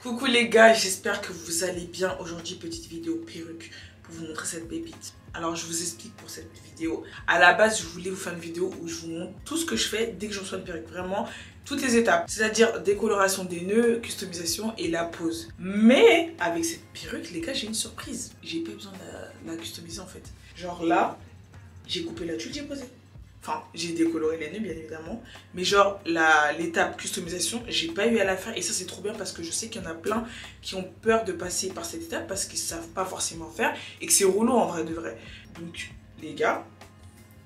Coucou les gars, j'espère que vous allez bien. Aujourd'hui, petite vidéo perruque pour vous montrer cette pépite. Alors je vous explique pour cette vidéo. À la base, je voulais vous faire une vidéo où je vous montre tout ce que je fais dès que je reçois une perruque. Vraiment, toutes les étapes. C'est-à-dire décoloration des nœuds, customisation et la pose. Mais avec cette perruque, les gars, j'ai une surprise. J'ai pas besoin de la customiser en fait. Genre là, j'ai coupé la tuile, j'ai posé. Enfin, j'ai décoloré les nœuds bien évidemment. Mais genre, l'étape customisation, j'ai pas eu à la faire. Et ça, c'est trop bien parce que je sais qu'il y en a plein qui ont peur de passer par cette étape parce qu'ils savent pas forcément faire. Et que c'est rouleau en vrai de vrai. Donc, les gars,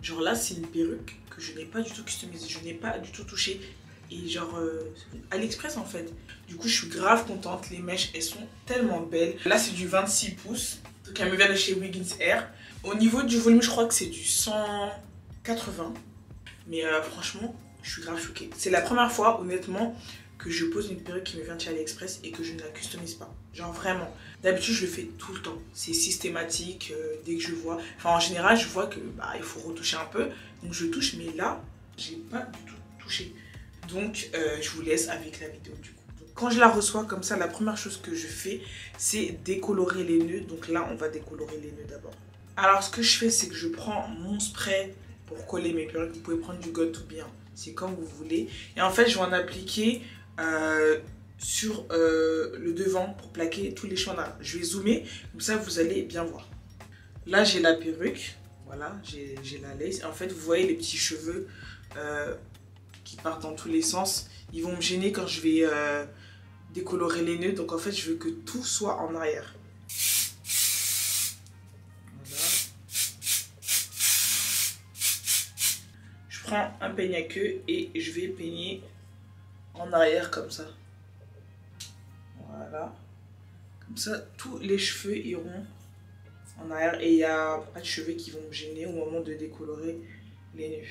genre là, c'est une perruque que je n'ai pas du tout customisée. Je n'ai pas du tout touché. Et genre, AliExpress en fait. Du coup, je suis grave contente. Les mèches, elles sont tellement belles. Là, c'est du 26 pouces. Donc, elle me vient de chez Wiggins Air. Au niveau du volume, je crois que c'est du 180, mais franchement je suis grave choquée. C'est la première fois honnêtement que je pose une perruque qui me vient de chez AliExpress et que je ne la customise pas, genre vraiment. D'habitude je le fais tout le temps, c'est systématique. Dès que je vois, enfin en général je vois que il faut retoucher un peu, donc je touche, mais là j'ai pas du tout touché. Donc je vous laisse avec la vidéo du coup. Donc, quand je la reçois comme ça, la première chose que je fais c'est décolorer les nœuds. Donc là on va décolorer les nœuds d'abord. Alors ce que je fais c'est que je prends mon spray pour coller mes perruques. Vous pouvez prendre du Got To Be, c'est comme vous voulez. Et en fait je vais en appliquer sur le devant pour plaquer tous les cheveux en arrière. Je vais zoomer, comme ça vous allez bien voir. Là j'ai la perruque, voilà, j'ai la lace. Et en fait vous voyez les petits cheveux qui partent dans tous les sens. Ils vont me gêner quand je vais décolorer les nœuds. Donc en fait je veux que tout soit en arrière. Je prends un peigne à queue et je vais peigner en arrière comme ça. Voilà. Comme ça, tous les cheveux iront en arrière et il n'y a pas de cheveux qui vont me gêner au moment de décolorer les nœuds.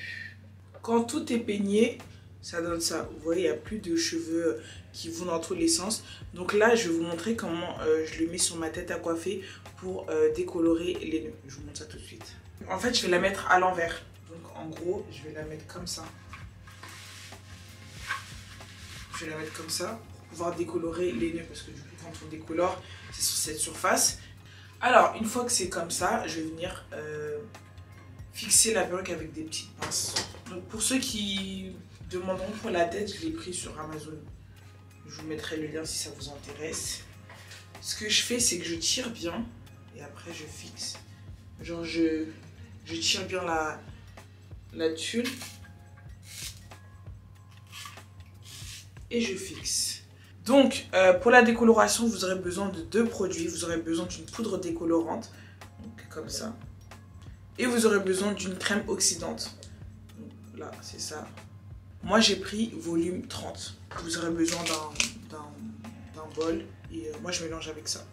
Quand tout est peigné, ça donne ça. Vous voyez, il n'y a plus de cheveux qui vont dans tous les sens. Donc là, je vais vous montrer comment je le mets sur ma tête à coiffer pour décolorer les nœuds. Je vous montre ça tout de suite. En fait, je vais la mettre à l'envers. Donc en gros, je vais la mettre comme ça. Je vais la mettre comme ça pour pouvoir décolorer les nœuds. Parce que du coup, quand on décolore, c'est sur cette surface. Alors, une fois que c'est comme ça, je vais venir fixer la perruque avec des petites pinces. Donc pour ceux qui demanderont pour la tête, je l'ai pris sur Amazon. Je vous mettrai le lien si ça vous intéresse. Ce que je fais, c'est que je tire bien. Et après, je fixe. Genre, je tire bien la tuile et je fixe. Donc pour la décoloration vous aurez besoin de deux produits. Vous aurez besoin d'une poudre décolorante, donc comme ça, et vous aurez besoin d'une crème oxydante. Donc, là c'est ça. Moi j'ai pris volume 30. Vous aurez besoin d'un bol et moi je mélange avec ça.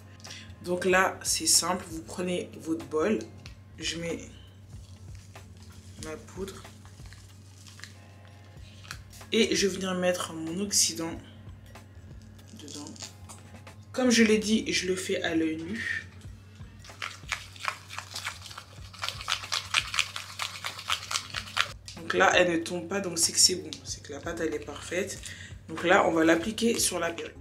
Donc là c'est simple, vous prenez votre bol, je mets ma poudre et je vais venir mettre mon oxydant dedans. Comme je l'ai dit, je le fais à l'œil nu. Donc là elle ne tombe pas, donc c'est que c'est bon, c'est que la pâte elle est parfaite. Donc là on va l'appliquer sur la perruque.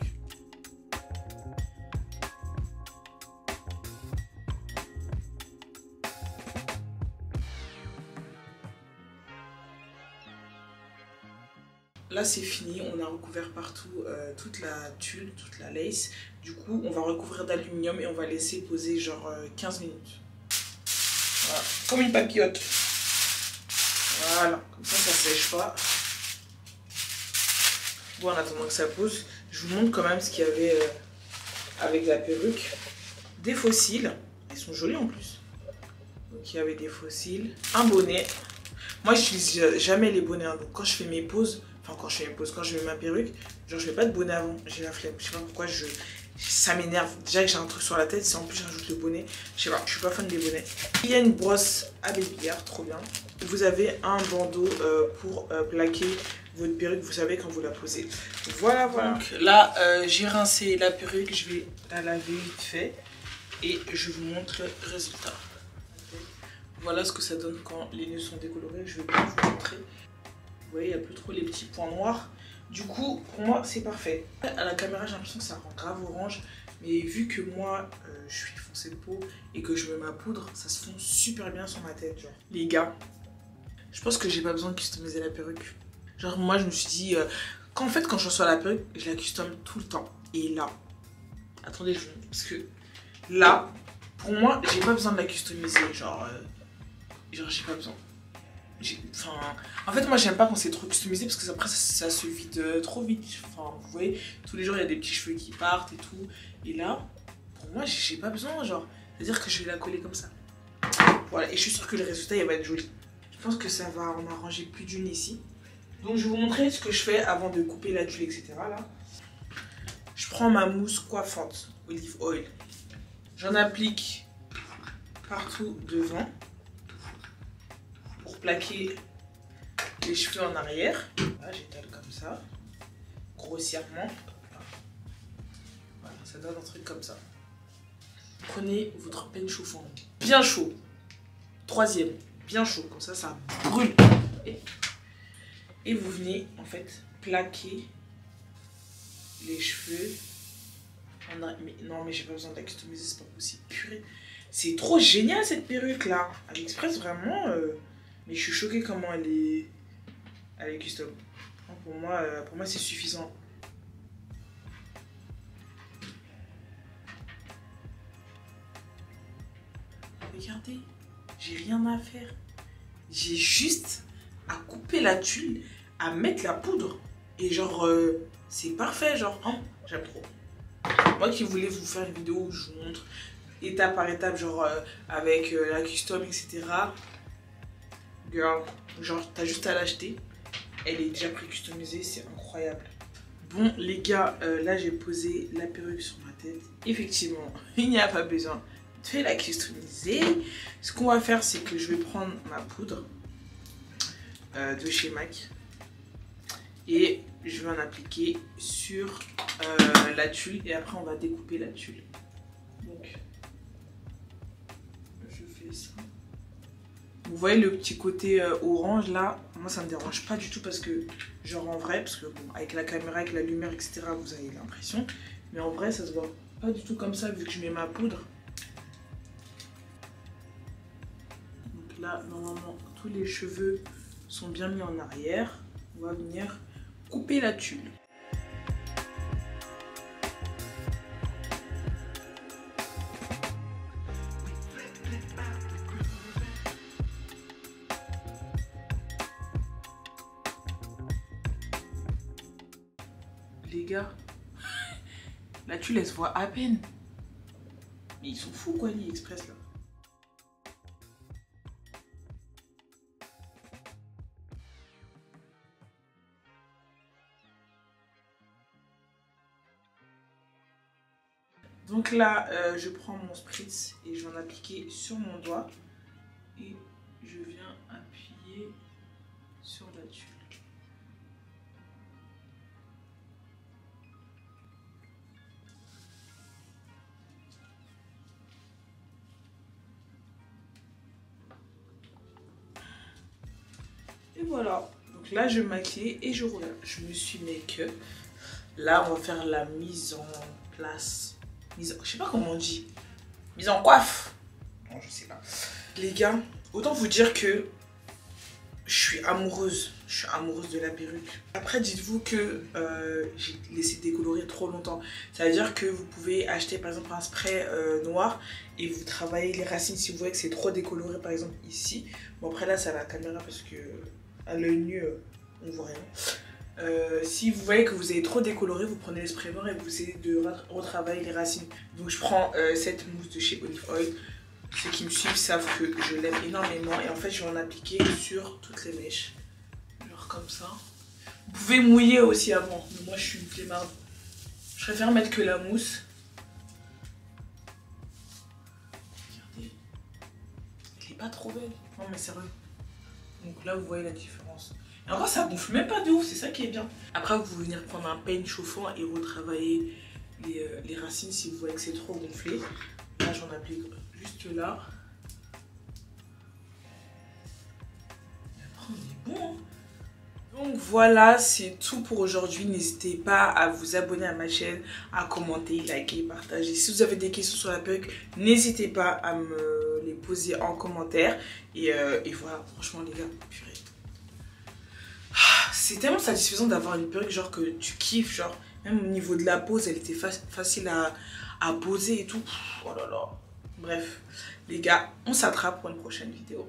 Là c'est fini, on a recouvert partout toute la tulle, toute la lace. Du coup on va recouvrir d'aluminium et on va laisser poser genre 15 minutes. Voilà, comme une papillote. Voilà, comme ça sèche pas. Bon, en attendant que ça pose, je vous montre quand même ce qu'il y avait avec la perruque. Des faux cils, ils sont jolis en plus. Donc il y avait des faux cils, un bonnet. Moi j'utilise jamais les bonnets, hein. Donc quand je fais mes pauses, enfin quand je mets ma perruque, genre je mets pas de bonnet avant, j'ai la flemme. Je sais pas pourquoi, ça m'énerve. Déjà que j'ai un truc sur la tête, si en plus je rajoute le bonnet, je sais pas, je suis pas fan des bonnets. Il y a une brosse à babyliard, trop bien. Vous avez un bandeau pour plaquer votre perruque, vous savez quand vous la posez. Voilà, voilà. Donc là j'ai rincé la perruque, je vais la laver vite fait et je vous montre le résultat. Voilà ce que ça donne quand les nœuds sont décolorés. Je vais bien vous montrer. Vous voyez, il n'y a plus trop les petits points noirs. Du coup, pour moi, c'est parfait. À la caméra, j'ai l'impression que ça rend grave orange. Mais vu que moi, je suis foncé de peau et que je mets ma poudre, ça se fond super bien sur ma tête, genre. Les gars, je pense que j'ai pas besoin de customiser la perruque. Genre, moi, je me suis dit... quand je reçois la perruque, je la custom tout le temps. Et là... Attendez, parce que... Là, pour moi, j'ai pas besoin de la customiser. Genre, j'ai pas besoin. Enfin, en fait, moi, j'aime pas quand c'est trop customisé parce que après, ça se vide trop vite. Enfin, vous voyez, tous les jours, il y a des petits cheveux qui partent et tout. Et là, pour moi, j'ai pas besoin, genre. C'est-à-dire que je vais la coller comme ça. Voilà, et je suis sûre que le résultat, il va être joli. Je pense que ça va en arranger plus d'une ici. Donc, je vais vous montrer ce que je fais avant de couper la tuile, etc. Là. Je prends ma mousse coiffante, olive oil. J'en applique partout devant pour plaquer les cheveux en arrière. Là, j'étale comme ça, grossièrement. Voilà, ça donne un truc comme ça. Prenez votre peigne chauffant, bien chaud. Troisième, bien chaud, comme ça brûle. Et vous venez en fait plaquer les cheveux. Non, mais j'ai pas besoin de la customiser, c'est pas possible. Purée, c'est trop génial cette perruque là. AliExpress, vraiment. Mais je suis choquée comment elle est custom. Pour moi c'est suffisant. Regardez, j'ai rien à faire. J'ai juste à couper la tuile, à mettre la poudre. Et genre, c'est parfait, genre. Oh, j'aime trop. Moi qui voulais vous faire une vidéo où je vous montre étape par étape, genre avec la custom, etc. Girl, genre t'as juste à l'acheter. Elle est déjà pré-customisée, c'est incroyable. Bon les gars, là j'ai posé la perruque sur ma tête. Effectivement, il n'y a pas besoin de la customiser. Ce qu'on va faire, c'est que je vais prendre ma poudre de chez MAC. Et je vais en appliquer sur la tuile et après on va découper la tuile. Donc je fais ça. Vous voyez le petit côté orange là, moi ça me dérange pas du tout parce que genre en vrai, parce que bon, avec la caméra, avec la lumière, etc. vous avez l'impression, mais en vrai ça se voit pas du tout comme ça vu que je mets ma poudre. Donc là normalement tous les cheveux sont bien mis en arrière. On va venir couper la tuile. Les gars, la tuile elle se voit à peine. Mais ils sont fous quoi, AliExpress là. Donc là, je prends mon spritz et je vais en appliquer sur mon doigt. Et je viens appuyer sur la tuile. Et voilà. Donc là, je maquille et je roule. Je me suis make-up. Là, on va faire la mise en place. Je sais pas comment on dit. Mise en coiffe. Non, je sais pas. Les gars, autant vous dire que je suis amoureuse. Je suis amoureuse de la perruque. Après, dites-vous que j'ai laissé décolorer trop longtemps. Ça veut dire que vous pouvez acheter par exemple un spray noir et vous travaillez les racines si vous voyez que c'est trop décoloré, par exemple ici. Bon, après là, c'est à la caméra parce que à l'œil nu, on voit rien. Si vous voyez que vous avez trop décoloré, vous prenez le spray noir et vous essayez de retravailler les racines. Donc je prends cette mousse de chez Olive Oil. Ceux qui me suivent savent que je l'aime énormément et en fait je vais en appliquer sur toutes les mèches. Genre comme ça. Vous pouvez mouiller aussi avant, mais moi je suis une flemmarde. Je préfère mettre que la mousse. Regardez. Elle est pas trop belle. Non mais sérieux. Donc là vous voyez la différence. Et encore ça gonfle même pas de ouf, c'est ça qui est bien. Après vous pouvez venir prendre un peigne chauffant et retravailler les racines si vous voyez que c'est trop gonflé. Là j'en applique juste là. Et après on est bon. Hein. Donc Donc voilà, c'est tout pour aujourd'hui. N'hésitez pas à vous abonner à ma chaîne, à commenter, liker, partager. Si vous avez des questions sur la perruque, n'hésitez pas à me les poser en commentaire. Et voilà, franchement les gars, purée. C'est tellement satisfaisant d'avoir une perruque genre que tu kiffes, genre même au niveau de la pose, elle était facile à poser et tout. Oh là là. Bref, les gars, on s'attrape pour une prochaine vidéo.